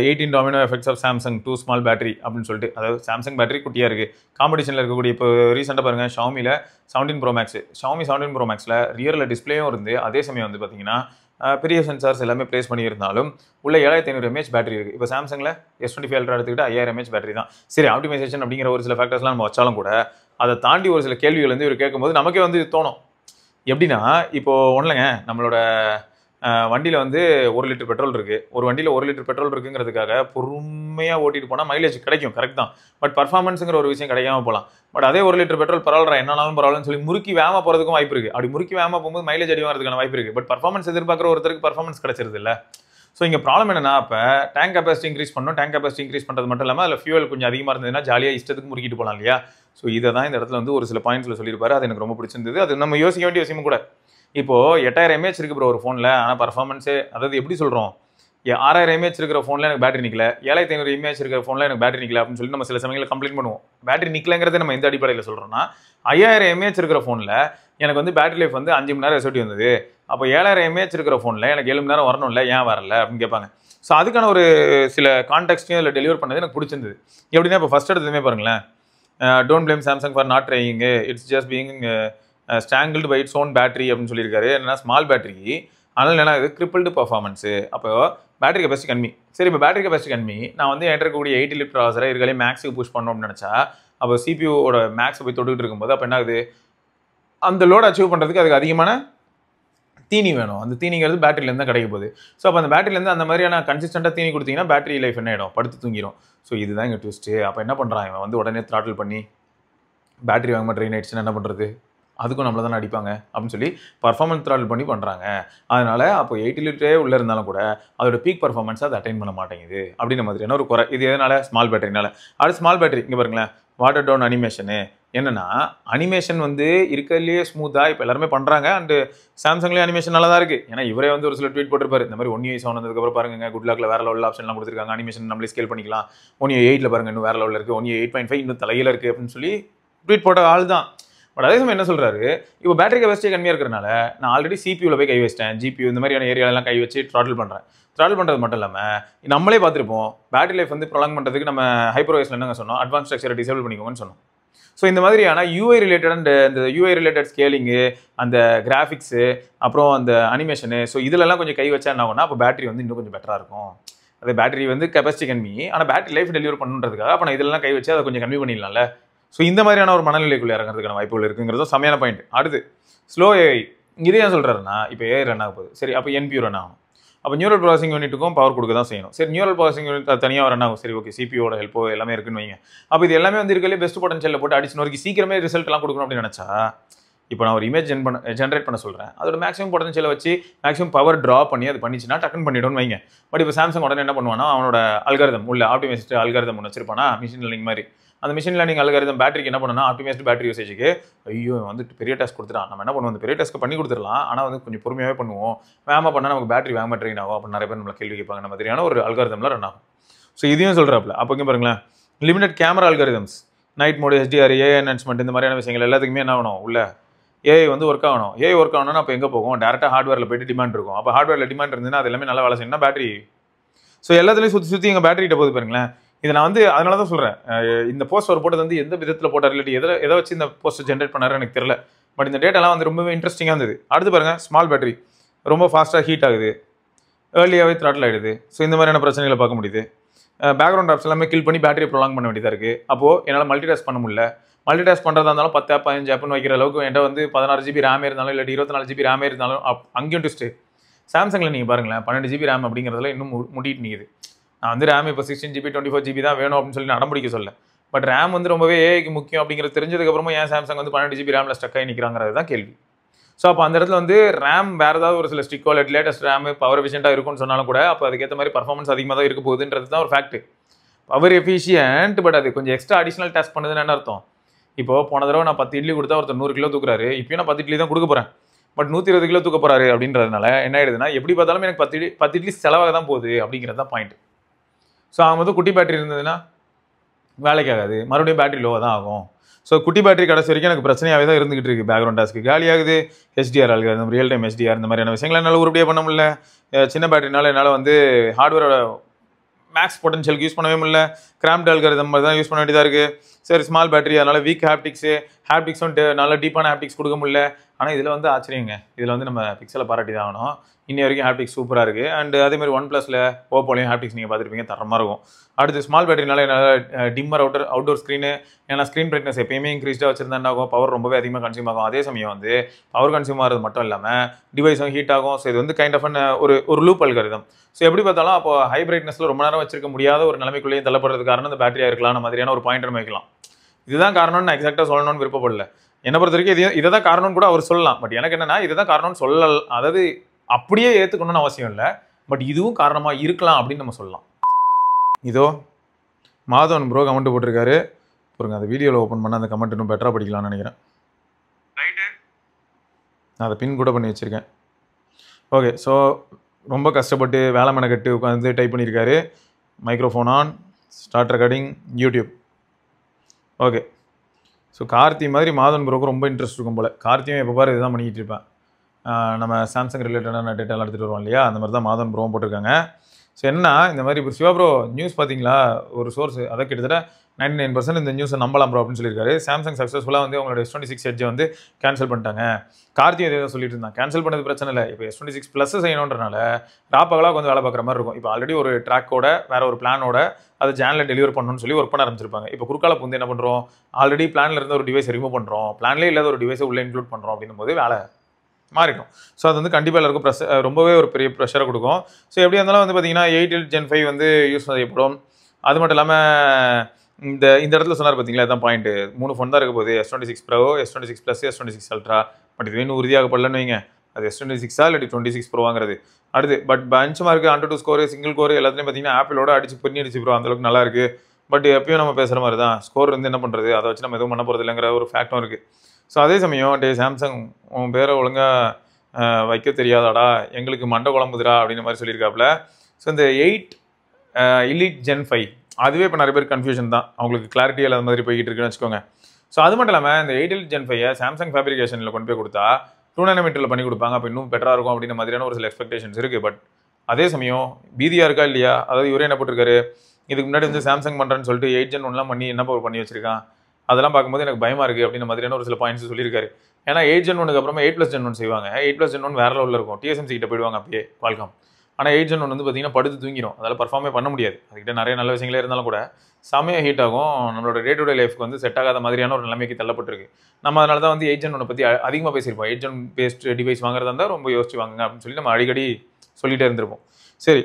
18 domino effects of Samsung 2 small battery அப்படின்னு சொல்லிட்டு, அதாவது சாம்சங் பேட்டரி குட்டியாக இருக்குது. காம்படிஷனில் இருக்கக்கூடிய இப்போ ரீசெண்டாக பாருங்கள் ஷாமியில் 17 Pro Max, ஷாமி 17 Pro Maxல ரியரில் டிஸ்பிளேயும் இருந்து அதே சமயம் வந்து பார்த்தீங்கன்னா பெரிய சென்சார்ஸ் எல்லாமே ப்ளேஸ் பண்ணியிருந்தாலும் உள்ள 7500 mAh பேட்டரி இருக்குது. இப்போ சாம்சங்கில் S25 Ultra எடுத்துக்கிட்டு 5000 mAh பேட்டரி தான். சரி ஆப்டிமைசேஷன் அப்படிங்கிற ஒரு சில ஃபேக்டர்ஸ்லாம் நம்ம வச்சாலும் கூட அதை தாண்டி ஒரு சில கேள்விகள் வந்து இவர் கேட்கும்போது நமக்கே வந்து தோணும். எப்படின்னா இப்போது ஒன்றுங்க, நம்மளோட வண்டியில் வந்து 1 லிட்டர் பெட்ரோல் இருக்குது. ஒரு வண்டியில் 1 லிட்டர் பெட்ரோல் இருக்குங்கிறதுக்காக பொறுமையாக ஓட்டிட்டு போனால் மைலேஜ் கிடைக்கும், கரெக்ட் தான். பட் பர்ஃபார்மன்ஸுங்கிற ஒரு விஷயம் கிடைக்காம போகலாம். பட் அதே 1 லிட்டர் பெட்ரோல் பரவாயில்ல என்னாலும் பரவாயில்லன்னு சொல்லி முறுக்கி வேகமாக போகிறதுக்கும் வாய்ப்பு இருக்குது. அப்படி முறுக்கி வேகமாக போகும்போது மைலேஜ் அடி வாங்கிறதுக்கான வாய்ப்பு இருக்குது. பட் பர்ஃபார்மன்ஸ் எதிர்பார்க்குற ஒருத்தருக்கு பர்ஃபார்மன்ஸ் கிடைச்சிருது இல்லை. ஸோ இங்கே ப்ராப்ளம் என்னன்னா, இப்போ டேங்க் கெப்பாசிட்டி இன்க்ரீஸ் பண்ணணும். டேங்க் கெப்பாசிட்டி இன்க்ரீஸ் பண்ணுறது மட்டும் இல்லாமல் அதில் ஃபியூவல் கொஞ்சம் அதிகமாக இருந்ததுன்னா ஜாலியாக இஷ்டத்துக்கு முறுக்கிட்டு போகலாம் இல்லையா. ஸோ இதை தான் இந்த இடத்துல வந்து ஒரு சில பாயிண்ட்ஸில் சொல்லியிருப்பாரு. அது எனக்கு ரொம்ப பிடிச்சிருந்தது. அது நம்ம யோசிக்க வேண்டிய விஷயமும் கூட. இப்போது 8000 mAh இருக்குது ப்ரோ ஒரு ஃபோனில், ஆனால் பர்ஃபார்மன்ஸே அதாவது எப்படி சொல்கிறோம், 6000 mAh இருக்கிற ஃபோனில் எனக்கு பேட்டரி நிற்கல, 7500 mAh இருக்கிற ஃபோனில் எனக்கு பேட்டரி நிற்கல அப்படின்னு சொல்லி நம்ம சில சமயங்களில் கம்ப்ளைண்ட் பண்ணுவோம். பேட்டரி நிற்கலங்கிறத நம்ம எந்த அடிப்படையில் சொல்கிறோம்னா, 5000 mAh இருக்கிற ஃபோனில் எனக்கு வந்து பேட்டரி லைஃப் வந்து 5 மணி நேரம் எஸ்ஓடி வந்தது, அப்போ 7000 mAh இருக்கிற ஃபோனில் எனக்கு 7 மணி நேரம் வரணும்ல, ஏன் வரல அப்படின்னு கேட்பாங்க. ஸோ அதுக்கான ஒரு சில கான்டெக்ட்டையும் அதில் டெலிவர் பண்ணது எனக்கு பிடிச்சிருந்தது. எப்படின்னா இப்போ ஃபஸ்ட் எடுத்ததுமே பாருங்களேன், don't blame Samsung for not trying, it's just being strangled by its own battery அப்படின்னு சொல்லியிருக்காரு. என்னன்னா ஸ்மால் பேட்டரி, அதனால் என்ன இது கிரிப்பிள்டு பர்ஃபார்மன்ஸு. அப்போ பேட்டரி கெப்பாசிட்டி கம்மி. சரி இப்போ பேட்டரி கெப்பாசிட்டி கம்மி, நான் வந்து என்கிட்ட இருக்கக்கூடிய 80 லிட்டர் ப்ராசரை இருக்கலே மேக்ஸுக்கு புஷ் பண்ணணும்னு நினச்சா, அப்போ சிபியூவோட மேக்ஸை போய் தொட்டுக்கிட்டு இருக்கும்போது அப்போ என்ன ஆகுது, அந்த லோட் அச்சீவ் பண்ணுறதுக்கு அதுக்கு அதிகமான தீனி வேணும். அந்த தீனிங்கிறது பேட்டரியிலேருந்து தான் கிடைக்க போகுது. ஸோ அப்போ அந்த பேட்டரியிலேருந்து அந்த மாதிரியான கன்சிஸ்டண்ட்டாக தீனி கொடுத்தீங்கன்னா பேட்டரி லைஃப் என்ன ஆகிடும், படுத்து தூங்கிடும். ஸோ இதுதான் இங்கே ட்விஸ்ட்டு. அப்போ என்ன பண்ணுறான் இவன் வந்து உடனே த்ராட்டில் பண்ணி பேட்டரி வாங்க மாட்டேன் ஆயிடுச்சுன்னா என்ன பண்ணுறது. அதுக்கும் நம்மள தானே அடிப்பாங்க அப்படின்னு சொல்லி பர்ஃபார்மன்ஸ் த்ராட்டில் பண்ணி பண்ணுறாங்க. அதனால் அப்போ 80 லிட்டரே உள்ளே இருந்தாலும் கூட அதோட பீக் பர்ஃபார்மன்ஸை அதை அட்டைன் பண்ண மாட்டேங்குது அப்படின்ற மாதிரியான ஒரு குறை. இது எதனால்? ஸ்மால் பேட்டரினால. அது ஸ்மால் பேட்டரி இங்கே பாருங்களேன், வாட்டர் டவுன் அனிமேஷனு என்னன்னா அனிமேஷன் வந்து இருக்கிறதுலேயே ஸ்மூத்தாக இப்போ எல்லாருமே பண்ணுறாங்க. அண்டு சாம்சங்லேயே அனிமேஷன் நல்லா தான் இருக்குது. ஏன்னா இவரே வந்து ஒரு சில ட்வீட் போட்டிருப்பாரு, இந்த மாதிரி 1UI 7 வந்ததுக்கப்புறம் பாருங்க குட் லாக்ல வேறு லெவலில் ஆப்ஷன்லாம் கொடுத்துருக்காங்க, அனிமேஷன் நம்மளே ஸ்கேல் பண்ணிக்கலாம், 1UI 8 பாருங்க இன்னும் வேறு லெவலில் இருக்குது, 1UI 8.5 இன்னும் தலையில் இருக்குது அப்படின்னு சொல்லி ட்வீட் போட்ட ஆள் தான். பட் அதே சமயம் என்ன சொல்கிறாரு, இப்போ பேட்டரி கெப்பாசிட்டி கம்மியாக இருக்கிறனால நான் ஆல்ரெடி சிபியூவில் போய் கை வச்சிட்டேன், ஜிபியூ இந்த மாதிரியான ஏரியாலெலாம் கை வச்சு த்ராட்டில் பண்ணுறேன். த்ராட்டில் பண்ணுறது மட்டும் இல்லாமல் நம்மளே பார்த்துருப்போம், பேட்டரி லைஃப் வந்து ப்ரொலாங் பண்ணுறதுக்கு நம்ம ஹைப்பர்வைஸில் என்னங்க சொன்னோம், அட்வான்ஸ் ஸ்ட்ரக்சரை டிசேபிள் பண்ணிக்கோங்கன்னு சொன்னோம். ஸோ இந்த மாதிரியான யூஐ ரிலேட்டட் அண்ட் இந்த யூஐ ரிலேட்டட் ஸ்கேலிங்கு, அந்த கிராஃபிக்ஸு, அப்புறம் அந்த அனிமேஷனு, ஸோ இதிலெல்லாம் கொஞ்சம் கை வச்சா என்ன ஆகும்னா அப்போ பேட்டரி வந்து இன்னும் கொஞ்சம் பெட்டராக இருக்கும். அது பேட்டரி வந்து கெப்பாசிட்டி கம்மி, ஆனால் பேட்டரி லைஃப் டெலிவரி பண்ணுறதுக்காக அப்போ நான் இதெல்லாம் கை வச்சு அதை கொஞ்சம் கம்மி பண்ணிடலாம்ல. ஸோ இந்த மாதிரியான ஒரு மனநிலைக்குள்ளே இறங்குறதுக்கான வாய்ப்புகள் இருக்குங்கிறதும் செமையான பாயிண்ட். அடுத்து ஸ்லோ ஏஐ. இது ஏன் சொல்கிறாருன்னா இப்போ ஏஐ ரன் ஆக போகுது, சரி அப்போ NPU ரன் ஆகும், அப்போ நியூரல் ப்ராசஸிங் யூனிட்டுக்கும் பவர் கொடுக்க தான் செய்யணும். சரி நியூரல் ப்ராசஸிங் யூனிட் தனியாக ரன் ஆகும், சரி ஓகே சிபியோட ஹெல்ப்போ எல்லாமே இருக்குன்னு வைங்க. அப்போ இது எல்லாமே வந்து இருக்கலே பெஸ்ட் பொட்டன்ஷியலில் போட்டு அடிச்சு நோக்கி சீக்கிரமே ரிசல்ட்லாம் கொடுக்கணும் அப்படின்னு நினச்சா, இப்போ நான் ஒரு இமேஜ் ஜென்ரேட் பண்ண சொல்கிறேன், அதோட மேக்ஸிமம் பொட்டன்ஷியலை வச்சு மேக்ஸிமம் பவர் ட்ரா பண்ணி அது பண்ணிச்சுன்னா டக்குன்னு பண்ணிவிடும்னு வைங்க. பட் இப்போ சாம்சங் உடனே என்ன பண்ணுவானா, அவனோட அல்காரிதம் உள்ள ஆப்டிமைஸ்டு அல்காரிதம் ஒன்று வச்சிருப்பானா, மிஷின் லேர்னிங் மாதிரி. அந்த மிஷின் லேர்னிங் அல்காரிதம் பேட்டரிக்கு என்ன பண்ணணும்னா, ஆப்டிமைஸ்டு பேட்டரி யூசேஜுக்கு ஐயோ வந்துட்டு பெரிய டாஸ்க் கொடுத்துட்டான், நம்ம என்ன பண்ணுவோம், அந்த பெரிய டாஸ்க்கு பண்ணி கொடுத்துடலாம், ஆனால் வந்து கொஞ்சம் பொறுமையாகவே பண்ணுவோம், வேகமாக பண்ணால் நமக்கு பேட்டரி வேகமாக ட்ரெயின் ஆகும், அப்போ நிறைய பேர் நம்மளை கேள்வி கேட்பாங்க மாதிரியான ஒரு அல்காரிதம்ல ரன் ஆகும். ஸோ இதையும் சொல்கிறாப்புல. அப்போ இங்கே பாருங்களேன், limited camera algorithms, night mode, HDR, AI enhancement, இந்த மாதிரியான விஷயங்கள் எல்லாத்துக்குமே என்ன ஆகணும், உள்ள ஏஐ வந்து ஒர்க் ஆகணும். ஏஐ ஒர்க் ஆகணும்னா அப்போ எங்கே போகும், டேரெக்டாக ஹார்ட்வேரில் போயிட்டு டிமாண்ட் இருக்கும். அப்போ ஹார்ட்வேரில் டிமாண்ட் இருந்ததுன்னா அது எல்லாமே நல்லா வேலை செய்யணும்னா பேட்டரி. ஸோ எல்லாத்துலேயும் சுற்றி எங்கள் பேட்டரிகிட்ட போகுது பாருங்களேன். இதை நான் வந்து அதனால தான் சொல்கிறேன், இந்த போஸ்ட் ஒரு போட்டது வந்து எந்த விதத்தில் போட்டார் ரிலேட்டிவ் எதை வச்சு இந்த போஸ்ட் ஜென்ரேட் பண்ணாரு எனக்கு தெரியல. பட் இந்த டேட்டாலாம் வந்து ரொம்பவே இன்ட்ரெஸ்டிங்காக இருந்தது. அடுத்து பாருங்கள், ஸ்மால் பேட்டரி ரொம்ப ஃபாஸ்ட்டாக ஹீட் ஆகுது, ஏர்லியாகவே த்ராட்டில் ஆகிடுது. ஸோ இந்த மாதிரியான பிரச்சனைகளை பார்க்க முடியுது. பேக்ரவுண்ட் ஆப்ஸ் எல்லாமே கில் பண்ணி பேட்டரி ப்ரொலாங் பண்ண வேண்டியதாக இருக்குது. அப்போது என்னால் மல்டி டாஸ்க் பண்ண முடியல. மல்டி டாஸ்க் பண்ணுறதா இருந்தாலும் 10 ஆப் 15 ஆப்னு வைக்கிற அளவுக்கு என்கிட்ட வந்து 16 GB ரேமே இருந்தாலும் இல்லை 24 GB ரேமே இருந்தாலும் அங்கேயும் ட்விஸ்ட்டு. சாம்சங்கில் நீங்கள் பாருங்களேன், 12 GB ரேம் அப்படிங்கிறதுல இன்னும் முடிட்டு நிற்குது. நான் வந்து ரேம் இப்போ 16 GB 24 GB தான் வேணும் அப்படின்னு சொல்லி நடமுடிக்க சொல்ல. பட் ரேம் வந்து ரொம்பவே ஏஐக்கு முக்கியம் அப்படிங்கிறது தெரிஞ்சதுக்கப்புறமா ஏன் சாம்சங் வந்து 12 GB ரேமில் ஸ்டக் ஆகி நிற்கிறாங்கிறது தான் கேள்வி. ஸோ அப்போ அந்த இடத்துல வந்து ரேம் வேறு ஏதாவது ஒரு சில ஸ்டிக்கோ லேட்டஸ்ட் ரேம் பவர் எஃபிஷியண்டாக இருக்கும்னு சொன்னாலும் கூட அப்போ அதுக்கேற்ற மாதிரி பர்ஃபார்மன்ஸ் அதிகமாக தான் இருக்க போகுதுன்றது தான் ஒரு ஃபேக்ட். பவர் எஃபிஷியன்ட், பட் அது கொஞ்சம் எக்ஸ்ட்ரா அடிஷனல் டாஸ்க் பண்ணுதுன்னு என்ன அர்த்தம்? இப்போ போன தடவை நான் 10 இட்லி கொடுத்தா ஒருத்தர் 100 கிலோ தூக்குறாரு, இப்போயும் நான் 10 இட்லி தான் கொடுக்க போகிறேன், பட் 120 கிலோ தூக்க போகிறாரு அப்படின்றதுனால என்ன ஆயிடுதுன்னா, எப்படி பார்த்தாலும் எனக்கு 10 இட்லி செலவாக தான் போகுது அப்படிங்கிறது தான் பாயிண்ட். ஸோ அவங்க வந்து குட்டி பேட்டரி இருந்ததுன்னா வேலைக்கு ஆகாது, மறுபடியும் பேட்டரி லோவாக தான் ஆகும். ஸோ குட்டி பேட்டரி கடைசி வரைக்கும் எனக்கு பிரச்சனையாகவே தான் இருந்துகிட்டு இருக்குது. பேக்ரவுண்ட் டாஸ்க்கு காலி ஆகுது, HDR algorithm, real time HDR இந்த மாதிரியான விஷயங்களை என்னால் உருப்படியாக பண்ண முடியல. சின்ன பேட்டரினால என்னால் வந்து ஹார்ட்வேரோட மேக்ஸ் பொட்டன்ஷியலுக்கு யூஸ் பண்ணவே முடியல, கிராம்ப்ட் அல்காரிதம் மாதிரி தான் யூஸ் பண்ண வேண்டியதாக இருக்குது. சரி ஸ்மால் பேட்டரி, அதனால் வீக் ஹாப்டிக்ஸும் நல்ல டீப்பான ஹாப்டிக்ஸ் கொடுக்க முடியல. ஆனால் இதில் வந்து ஆச்சரியங்க, இதில் வந்து நம்ம பிக்சலை பாராட்டி தான் ஆகணும். இன்னி வரைக்கும் ஹாப்டிக்ஸ் சூப்பராக இருக்குது. அண்ட் அதேமாதிரி OnePlusல ஓப்போலையும் ஹாப்டிக்ஸ் நீங்கள் பார்த்துருப்பீங்க, தரமாக இருக்கும். அடுத்து ஸ்மால் பேட்டரினால என்னால் டிம்மர் அவுட்டோர் ஸ்க்ரீனு, ஏன்னா ஸ்க்ரீன் பிரைட்னஸ் எப்பயுமே இன்க்ரீஸ்டாக வச்சிருந்தா என்ன ஆகும், பவர் ரொம்பவே அதிகமாக கன்சியூம் ஆகும். அதே சமயம் வந்து பவர் கன்சியூம் ஆகிறது மட்டும் இல்லாமல் டிவைஸும் ஹீட் ஆகும். ஸோ இது வந்து கைண்ட் ஆஃப் ஒரு லூப் அல்காரிதம். ஸோ எப்படி பார்த்தாலும் அப்போ ஹை பிரைட்னஸில் ரொம்ப நேரம் வச்சிருக்க முடியாத ஒரு நிலைமைக்குள்ளேயும் தள்ளப்படுறது காரணம் இந்த பேட்டரியாக இருக்கலாம் மாதிரியான ஒரு பாயிண்ட் நம்ம வைக்கலாம். இதுதான் காரணம்னு நான் எக்ஸாக்டாக சொல்லணும்னு விருப்பப்படல. என்னை பொறுத்த வரைக்கும் இதை தான் காரணம்னு கூட அவர் சொல்லலாம். பட் எனக்கு என்னன்னா இதை தான் காரணம்னு சொல்லல, அதாவது அப்படியே ஏற்றுக்கணும்னு அவசியம் இல்லை, பட் இதுவும் காரணமாக இருக்கலாம் அப்படின்னு நம்ம சொல்லலாம். இதோ மாதவன் ப்ரோ கமெண்ட் போட்டிருக்காரு பாருங்க, அந்த வீடியோவில் ஓப்பன் பண்ணால் அந்த கமெண்ட் இன்னும் பெட்டராக படிக்கலாம்னு நினைக்கிறேன். ரைட்டு, நான் அதை பின் கூட பண்ணி வச்சுருக்கேன். ஓகே, ஸோ ரொம்ப கஷ்டப்பட்டு வேலை மெனக்கட்டு உட்காந்து டைப் பண்ணியிருக்காரு. Microphone on, start recording, YouTube. Okay, so Karthi மாதிரி மாதவன் ப்ரோக்கு ரொம்ப இன்ட்ரெஸ்ட் இருக்கும் போல். கார்த்தியும் எப்போ பாரு இதுதான் பண்ணிக்கிட்டு இருப்பேன். நம்ம சாம்சங் ரிலேட்டடான டேட்டாலாம் எடுத்துகிட்டு வருவோம் இல்லையா, அந்த மாதிரி தான் மாதவன் ப்ரோவும் போட்டிருக்காங்க. ஸோ என்ன இந்த மாதிரி இப்போ சிவா ப்ரோ நியூஸ் பார்த்தீங்களா, ஒரு சோர்ஸ் அதை கிட்டத்தட்ட 99% இந்த நியூஸை நம்பலாம் ப்ரோ அப்படின்னு சொல்லியிருக்காரு. சாம்சங் சக்ஸஸ்ஃபுல்லாக வந்து அவங்களோட S26 எட்ஜை வந்து கேன்சல் பண்ணிட்டாங்க. கார்த்தியும் இதே தான் சொல்லிட்டு இருந்தான். கேன்சல் பண்ணது பிரச்சனை இல்லை, இப்போ S26 ப்ளஸ் செய்யணுன்றனால ராப்பகலாக வந்து வேலை பார்க்குற மாதிரி இருக்கும். இப்போ ஆல்ரெடி ஒரு ட்ராக்கோட வேறு ஒரு பிளானோட அதை ஜானில் டெலிவர் பண்ணணும்னு சொல்லி ஒர்க் பண்ண ஆரம்பிச்சிருப்பாங்க. இப்போ குறுக்கால வந்து என்ன பண்ணுறோம், ஆல்ரெடி பிளானில் இருந்த ஒரு டிவைஸ் ரிமூவ் பண்ணுறோம், பிளான்லேயே இல்லாத ஒரு டிவைஸை உள்ளே இன்க்ளூட் பண்ணுறோம் அப்படின்னும் போது வேலை மாறிடும். ஸோ அது வந்து கண்டிப்பாக எல்லாருக்கும் ரொம்பவே ஒரு பெரிய ப்ரெஷரை கொடுக்கும். ஸோ எப்படியா இருந்தாலும் வந்து பார்த்தீங்கன்னா 8 Gen 5 வந்து யூஸ் செய்யப்படும். அது மட்டும் இல்லாமல் இந்த இடத்துல சொன்னார் பார்த்தீங்களா, இதான் பாயிண்ட். 3 ஃபோன் தான் இருக்க போகுது, S26 Pro, S26 Plus, S26 Ultra. But இது இன்னும் உறுதியாகப்படலன்னு வைங்க, அது S26 இல்லாட்டி 26 Pro வாங்குறது. அடுத்து but bench mark AnTuTu score, single core எல்லாத்துலேயும் பார்த்தீங்கன்னா ஆப்பிளோட அடிச்சு பண்ணிடுச்சு ப்ரோ, அந்தளவுக்கு நல்லா இருக்குது. பட் எப்பயும் நம்ம பேசுகிற மாதிரி தான், ஸ்கோர் வந்து என்ன பண்ணுறது, அதை வச்சு நம்ம எதுவும் பண்ண போகிறது இல்லைங்கிற ஒரு ஃபேக்டும் இருக்குது. ஸோ அதே சமயம் சாம்சங் உன் பேரை ஒழுங்காக வைக்க தெரியாதாடா, எங்களுக்கு மண்டை குழம்புதுடா அப்படின்ற மாதிரி சொல்லியிருக்காப்புல. ஸோ இந்த 8 Elite Gen 5 அதுவே இப்போ நிறைய பேர் கன்ஃபியூஷன் தான், அவங்களுக்கு கிளாரிட்டி இல்லாத மாதிரி போய்கிட்டு இருக்குன்னு வச்சுக்கோங்க. ஸோ அது மட்டும் இல்லாமல் இந்த 8 Elite Gen 5 சாம்சங் ஃபேப்ரிகேஷனில் கொண்டு போய் கொடுத்தா 2 nm பண்ணி கொடுப்பாங்க, அப்போ இன்னும் பெட்டராக இருக்கும் அப்படின்ற மாதிரியான ஒரு சில எக்ஸ்பெக்டேஷன்ஸ் இருக்குது. பட் அதே சமயம் பீதியாக இருக்கா இல்லையா, அதாவது இவரே என்ன போட்டிருக்காரு, இதுக்கு முன்னாடி வந்து சாம்சங் பண்ணுறேன்னு சொல்லிட்டு 8 Gen 1 பண்ணி என்ன பண்ணி வச்சிருக்கான், அதெல்லாம் பார்க்கும்போது எனக்கு பயமாக இருக்குது அப்படின்ற மாதிரியான ஒரு சில பாயிண்ட்ஸ் சொல்லியிருக்காரு. ஏன்னா 8 Gen 1க்கு அப்புறமா 8 Plus Gen 1 செய்வாங்க. 8 Plus Gen 1 வேற லெவலில் இருக்கும், TSMC கிட்ட போயிடுவாங்க அப்பயே Qualcomm. ஆனால் 8 Gen 1 வந்து பார்த்தீங்கன்னா படுத்து தூங்கிடும், அதால் பர்ஃபார்மே பண்ண முடியாது. அதுக்கிட்ட நிறைய நல்ல விஷயங்களே இருந்தாலும் கூட செமையாக ஹீட் ஆகும், நம்மளோட டே டு டே லைஃப்க்கு வந்து செட் ஆகாத மாதிரியான ஒரு நிலைமைக்கு தள்ளப்பட்டிருக்கு. நம்ம அதனால தான் வந்து 8 Gen 1 பற்றி அதிகமாக பேசியிருப்போம். 8 Gen பேஸ்ட் டிவைஸ் வாங்குறதா இருந்தால் ரொம்ப யோசிச்சு வாங்குங்க அப்படின்னு சொல்லி நம்ம அடிக்கடி சொல்லிகிட்டே இருந்திருப்போம். சரி,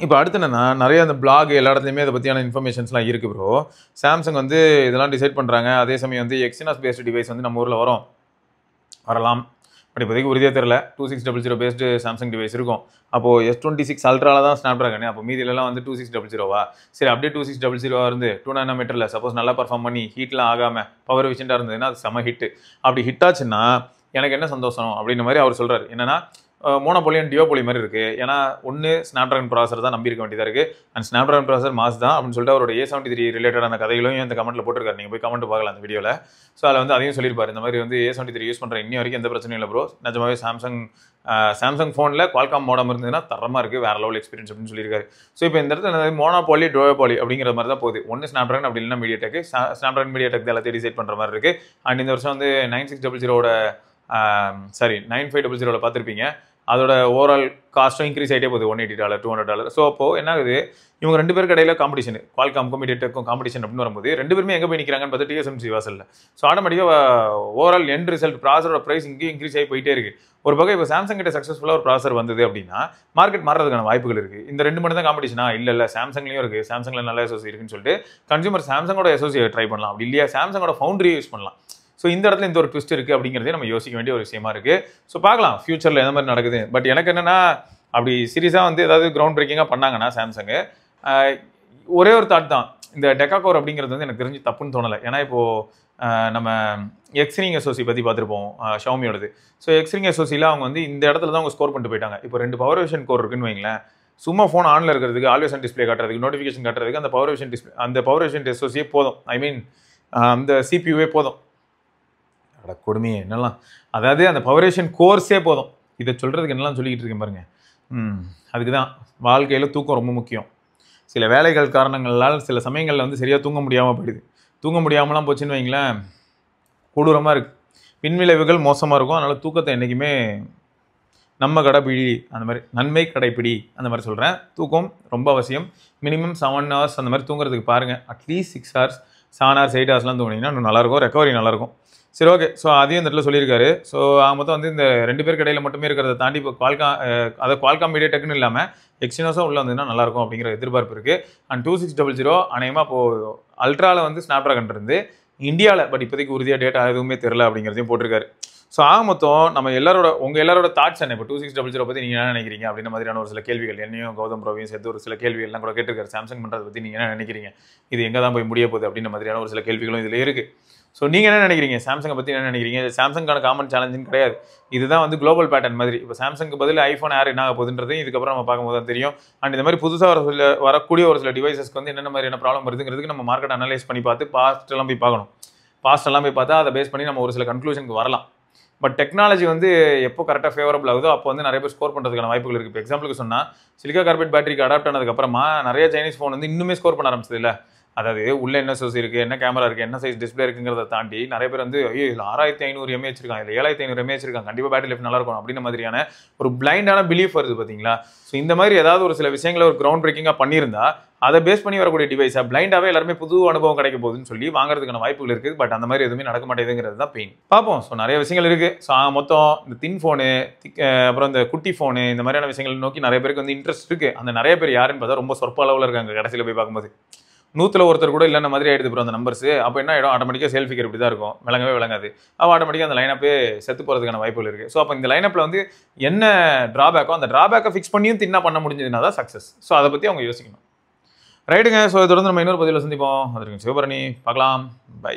இப்போ அடுத்து என்னன்னா, நிறைய அந்த பிளாக் எல்லா இடத்துலையுமே அதை பற்றியான இன்ஃபர்மேஷன்ஸ்லாம் இருக்குது ப்ரோ. சாம்சங் வந்து இதெல்லாம் டிசைட் பண்ணுறாங்க. அதே சமயம் வந்து எக்ஸினாஸ் பேஸ்டு டிவைஸ் வந்து நம்ம ஊரில் வரலாம். பட் இப்போதைக்கு உறுதியாக தெரியல. 2600 பேஸ்டு சாம்சங் டிவைஸ் இருக்கும். அப்போது S26 Ultraவில் தான் ஸ்னாப்ட்ராகன், அப்போ மீதிலெலாம் வந்து 2600வா? சரி, அப்படியே 2600 இருந்து 2 nm சப்போஸ் நல்லா பர்ஃபார்ம் பண்ணி ஹீட்லாம் ஆகாமல் பவர் எஃபிஷியண்டாக இருந்ததுன்னா அது செம ஹிட்டு. அப்படி ஹிட் ஆச்சுன்னா எனக்கு என்ன சந்தோஷம் அப்படின்ற மாதிரி அவர் சொல்கிறார். என்னன்னா மோனோபோலி அண்ட் டியோபோலி மாதிரி இருக்குது. ஏன்னா ஒன்று ஸ்னாப்ட்ராகன் ப்ராசர் தான் நம்பி இருக்க வேண்டியதாக இருக்குது, அண்ட் ஸ்னாப்ட்ராகன் ப்ராசர் மாஸ் தான் அப்படின்னு சொல்லிட்டு அவரோட A73 ரிலேட்டடான கதைகளையும் இந்த கமெண்ட்டில் போட்டிருக்காரு. நீங்கள் போய் கமெண்ட் பார்க்கலாம் அந்த வீடியோவில். ஸோ அதில் வந்து அதையும் சொல்லியிருப்பார், இந்த மாதிரி வந்து A73 யூஸ் பண்ணுற இன்னி வரைக்கும் எந்த பிரச்சனையும் இல்லை ப்ரோ, நிஜமாவே சாம்சங் ஃபோனில் Qualcomm மோடம் இருந்ததுன்னா தரமாக இருக்குது, வேறு லெவல் எக்ஸ்பீரியன்ஸ் அப்படின்னு சொல்லியிருக்காரு. ஸோ இப்போ இந்த இடத்துல மோனோபோலி டியோபோலி அப்படிங்கிற மாதிரி தான் போகுது. ஒன்று ஸ்னாப்ட்ராகன் அப்படி இல்லைன்னா மீடியாடெக். ஸ்னாப்ட்ராகன் மீடியாடெக் எல்லாத்தையும் டிசைட் பண்ணுற மாதிரி இருக்குது. அண்ட் இந்த வருஷம் வந்து 9500 பார்த்துருப்பீங்க, அதோட ஓவரால் காஸ்ட்டும் இன்க்ரீஸ் ஆகிட்டே போகுது, $180 $200. ஸோ அப்போது என்ன ஆகுது, இவங்க ரெண்டு பேருக்கு இடையில காம்படிஷன், Qualcomm மீடியாடெக்கும் காம்படிஷன் அப்படின்னு வரும்போது ரெண்டு பேருமே எங்கே போய் நிற்கிறாங்கன்னு பார்த்து TSMC வாசலில். ஸோ ஆட்டோமேட்டிக்காக ஓவரால் எண்ட் ரிசல்ட் ப்ராசரோட ப்ரைஸ் இங்கேயும் இன்க்ரீஸ் ஆகி போயிட்டே இருக்குது. ஒரு பக்கம் இப்போ சாம்சங் கிட்ட சக்ஸஸ்ஃபுல்லாக ஒரு ப்ராசர் வந்தது அப்படின்னா மார்க்கெட் மாறதுக்கான வாய்ப்புகள் இருக்குது. இந்த ரெண்டு மட்டும் தான் காம்படிஷனா? இல்லை சாம்சங்லேயும் இருக்குது, சாம்சங்கில் நல்ல SoC இருக்குன்னு சொல்லிட்டு கன்சூமர் சாம்சங்கோட SoC ட்ரை பண்ணலாம், அப்படி இல்லையா சாம்சங்கோட ஃபவுண்டரியை யூஸ் பண்ணலாம். ஸோ இந்த இடத்துல இந்த ஒரு ட்விஸ்ட் இருக்குது அப்படிங்கிறதே நம்ம யோசிக்க வேண்டிய ஒரு விஷயமா இருக்குது. ஸோ பார்க்கலாம் ஃபியூச்சரில் எந்த மாதிரி நடக்குது. பட் எனக்கு என்னென்னா, அப்படி சீரியஸாக வந்து ஏதாவது கிரவுண்ட் பிரேக்கிங்காக பண்ணாங்கன்னா சாம்சங்கு, ஒரே ஒரு தாட் தான், இந்த டெக்காகோர் அப்படிங்கிறது வந்து எனக்கு தெரிஞ்சு தப்புன்னு தோணலை. ஏன்னா இப்போது நம்ம எக்ஸ்ரிங் SoC பற்றி பார்த்துருப்போம் ஷவுமியோடது. ஸோ எக்ஸ்ரிங் SoCயில் அவங்க வந்து இந்த இடத்துல தான் அவங்க ஸ்கோர் பண்ணிட்டு போயிட்டாங்க. இப்போ 2 பவர் விஷன் கோர் இருக்குன்னு வைங்களேன், சும்மா ஃபோன் ஆனில் இருக்கிறதுக்கு, ஆல்வேஸ் ஆன் டிஸ்பிளே காட்டுறதுக்கு, நோட்டிஃபிகேஷன் காட்டுறதுக்கு அந்த பவர் விஷன் SoCயே போதும். ஐ மீன் அந்த CPUவே போதும். கொடுமையே என்னெல்லாம், அதாவது அந்த பவரேஷன் கோர்ஸே போதும். இதை சொல்கிறதுக்கு என்னெல்லாம் சொல்லிக்கிட்டு இருக்கேன் பாருங்க. அதுக்கு தான் வாழ்க்கையில் தூக்கம் ரொம்ப முக்கியம். சில வேலைகள் காரணங்களால் சில சமயங்களில் வந்து சரியாக தூங்க முடியாமல் போயிடுது. தூங்க முடியாமலாம் போச்சுன்னு வைங்களேன், கொடூரமாக இருக்குது, பின்விளைவுகள் மோசமாக இருக்கும். அதனால் தூக்கத்தை என்றைக்குமே நம்ம கடைப்பிடி, அந்த மாதிரி நன்மை கடைப்பிடி அந்த மாதிரி சொல்கிறேன். தூக்கம் ரொம்ப அவசியம். மினிமம் 7 hours அந்த மாதிரி தூங்குறதுக்கு பாருங்கள். அட்லீஸ்ட் 6 hours 7 hours 8 hoursலாம் தூங்கினீங்கன்னா இன்னும் நல்லாயிருக்கும், ரெக்கவரி நல்லாயிருக்கும். சரி, ஓகே. ஸோ அதையும் இந்த இடத்துல சொல்லியிருக்காரு. ஸோ மொத்தம் வந்து இந்த 2 பேருக்கு இடையில மட்டுமே இருக்கிறத தாண்டி இப்போ Qualcomm மீடியாடெக்னு இல்லாமல் எக்ஸினோஸும் உள்ளே வந்ததுன்னா நல்லாயிருக்கும் அப்படிங்கிற எதிர்பார்ப்பு இருக்குது. அண்ட் 2600 அநேகமாக இப்போது அல்ட்ராவில் வந்து ஸ்னாப்ட்ராகன் இருந்து இந்தியாவில், பட் இப்போதைக்கு உறுதியாக டேட்டா எதுவுமே தெரில அப்படிங்கிறதையும் போட்டிருக்காரு. ஸோ மொத்தம் நம்ம உங்கள் எல்லாரோட தாட்ஸ் என்ன, இப்போ 2600 பற்றி நீங்கள் என்ன நினைக்கிறீங்க அப்படின்ற மாதிரியான ஒரு சில கேள்விகள், என்னையும் கௌதம் ப்ரோவையும் சேர்த்து ஒரு சில கேள்விகள்லாம் கூட கேட்டிருக்காரு. சாம்சங் பண்ணுறதை பற்றி நீங்கள் என்ன நினைக்கிறீங்க, இது எங்கே தான் போய் முடிய போகுது அப்படின்ற மாதிரியான ஒரு சில கேள்விகளும் இதில் இருக்குது. ஸோ நீங்கள் என்ன நினைக்கிறீங்க, சாம்சங்கை பற்றி என்ன நினைக்கிறீங்க? சாம்சங்கான காமன் சேலஞ்சுன்னு கிடையாது, இதுதான் வந்து குளோபல் பேட்டர்ன் மாதிரி. இப்போ சாம்சங்க்கு பதில் ஐஃபோன் ஏர் என்ன ஆக போகுதுன்றதையும் இதுக்கப்புறம் நம்ம பார்க்கும்போது தான் தெரியும். அண்ட் இந்த மாதிரி புதுசாக வரக்கூடிய ஒரு சில டிவைசஸ்க்கு வந்து என்னென்ன மாதிரியான ப்ராப்ளம் வருதுங்கிறதுக்கு நம்ம மார்க்கெட் அனலைஸ் பண்ணி பார்த்து பாஸ்ட்டெல்லாம் போய் பார்க்கணும். பாஸ்ட்டெல்லாம் போய் பார்த்தா அதை பேஸ் பண்ணி நம்ம ஒரு சில கன்க்ளூஷனுக்கு வரலாம். பட் டெக்னாலஜி வந்து எப்போ கரெக்டாக ஃபேவரபிள் ஆகுதோ அப்போ வந்து நிறைய பேர் ஸ்கோர் பண்ணுறதுக்கான வாய்ப்புகள் இருக்குது. இப்போ எக்ஸாம்பிளுக்கு சொன்னால் சிலிக்கா கார்பெட் பேட்டரிக்கு அடாப்ட் ஆனதுக்கப்புறமா நிறைய சைனீஸ் ஃபோன் வந்து இன்னுமே ஸ்கோர் பண்ண ஆரம்பிச்சது இல்லை. அதாவது உள்ள என்ன SoC இருக்குது, என்ன கேமரா இருக்குது, என்ன சைஸ் டிஸ்பிளே இருக்குங்கிறத தாண்டி நிறைய பேர் வந்து ஐயோ இதில் 6500 mAh இருக்காங்க, இல்லை 7500 mAh இருக்காங்க, கண்டிப்பாக பேட்டரி லைஃப் நல்லா இருக்கும் அப்படின்ற மாதிரியான ஒரு பிளைண்டான பிலீஃப் வருது பார்த்தீங்களா. ஸோ இந்த மாதிரி ஏதாவது ஒரு சில விஷயங்களை ஒரு கிரவுண்ட் பிரேக்கிங்காக பண்ணியிருந்தா அதை பேஸ் பண்ணி வரக்கூடிய டிவைஸாக பிளைண்டாகவே எல்லாருமே புது அனுபவம் கிடைக்க போகுதுன்னு சொல்லி வாங்குறதுக்கான வாய்ப்புகள் இருக்குது. பட் அந்த மாதிரி எதுவுமே நடக்க மாட்டேங்குதுங்கிறது தான் பெயின். பார்ப்போம். ஸோ நிறைய விஷயங்கள் இருக்குது. ஸோ மொத்தம் இந்த தின் ஃபோனு, அப்புறம் இந்த குட்டி ஃபோனு, இந்த மாதிரியான விஷயங்கள் நோக்கி நிறைய பேருக்கு வந்து இன்ட்ரெஸ்ட் இருக்குது. அந்த நிறைய பேர் யாருன்னு பார்த்தா ரொம்ப சொற்ப அளவில் இருக்காங்க கடைசியில் போய் பார்க்கும்போது. 100ல் ஒருத்தர் கூட இல்லைன்ற மாதிரி ஆயிடுது ப்ரோ அந்த நம்பர்ஸ். அப்போ என்ன ஆகிடும், ஆட்டோமேட்டிக்காக சேல் ஃபிகர் இப்படி தான் இருக்கும், விளங்கவே விளங்காது. அப்போ ஆட்டோமேட்டிக்காக அந்த லைனப்பே செத்து போகிறதுக்கான வாய்ப்புகள் இருக்குது. ஸோ அப்போ இந்த லைனப்பில் வந்து என்ன ட்ராபேக்கோ அந்த ட்ராபேக்கை ஃபிக்ஸ் பண்ணியும் தின்னா பண்ண முடிஞ்சதுன்னா தான் சக்ஸஸ். ஸோ அதை பற்றி அவங்க யோசிக்கணும். ரைட்டுங்க. ஸோ தொடர்ந்து நம்ம இன்னொரு பதிவில் சந்திப்போம். அதற்கு சிவபரணி பார்க்கலாம். பை.